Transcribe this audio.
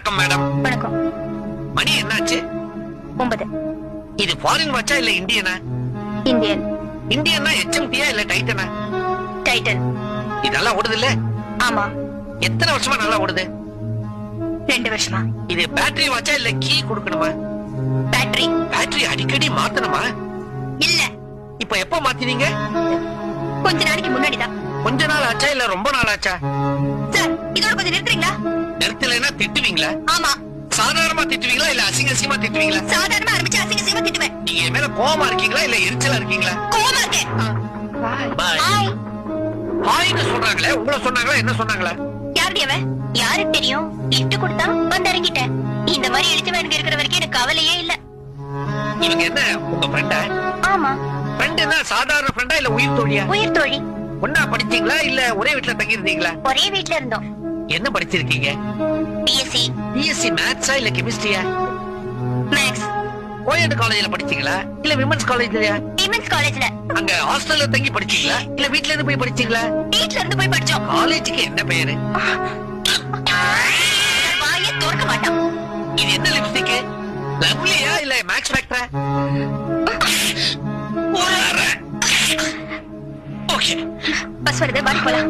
வணக்கம் மேடம். வணக்கம். மணி என்னாச்சு? 9. இது ஃபாரின் வாட்சா இல்ல இந்தியனா? இந்தியன். இந்தியன்னா HMTயா இல்ல டைட்டனா? டைட்டன். இது நல்லா ஓடுது இல்ல? ஆமா. எத்தனை வருஷமா நல்லா ஓடுது? 2 வருஷமா. இது பேட்டரி வாட்சா இல்ல கீ கொடுக்கணுமா? பேட்டரி. பேட்டரி அடிக்கடி மாத்தணுமா? இல்ல. இப்ப எப்ப மாத்தினீங்க? கொஞ்ச நாளைக்கு முன்னாடி தான். கொஞ்ச நாள் ஆச்சா இல்ல ரொம்ப நாள் ஆச்சா? சார், இதோட கொஞ்சம் நிறுத்துறீங்களா? நிறுத்தலைன்னா திட்டுவீங்களா? ஆமா. சாதாரணமா திட்டுவீங்களா இல்ல அசிங்கமா திட்டுவீங்களா? சாதாரணமா ஆரம்பிச்சு அசிங்கமா திட்டுவேன். நீங்க என் மேல கோவமா இருக்கீங்களா இல்ல எரிச்சலா இருக்கீங்களா? கோவமா இருக்கேன். பாய். ஹாய். ஹாய்னு சொல்றாங்களே, உங்களை சொன்னாங்களா என்ன சொன்னாங்களா? யாருடி அவன்? யாருக்கு தெரியும்? லிஃப்ட் கொடுத்தா வந்து இறங்கிட்டேன். இந்த மாதிரி இடிச்சவனுக்கு இருக்கிற வரைக்கும் எனக்கு கவலையே இல்ல. இவங்க என்ன உங்க ஃப்ரெண்டா? ஆமா. ஃப்ரெண்டுனா சாதாரண ஃப்ரெண்டா இல்ல உயிர் தோழியா? உயிர் தோழி. ஒன்னா படிச்சீங்களா இல்ல ஒரே வீட்ல தங்கி இருந்தீங்களா? ஒரே வீட்ல இருந்தோம். என்ன படிச்சிருக்கீங்க? பிஎஸ்சி. பிஎஸ்சி மேத்ஸா இல்ல கெமிஸ்ட்ரியா? மேக்ஸ். கோயட் காலேஜ்ல படிச்சீங்களா இல்ல விமென்ஸ் காலேஜ்லயா? விமென்ஸ் காலேஜ்ல. அங்க ஹாஸ்டல்ல தங்கி படிச்சீங்களா இல்ல வீட்ல இருந்து போய் படிச்சீங்களா? வீட்ல இருந்து போய் படிச்சோம். காலேஜுக்கு என்ன பேரு? வாயை திறக்க மாட்டான். இது என்ன லிப்ஸ்டிக்? லவ்லியா இல்ல மேக்ஸ் ஃபேக்டரா? ஓகே. பஸ் வருது, வாடி போலாம்.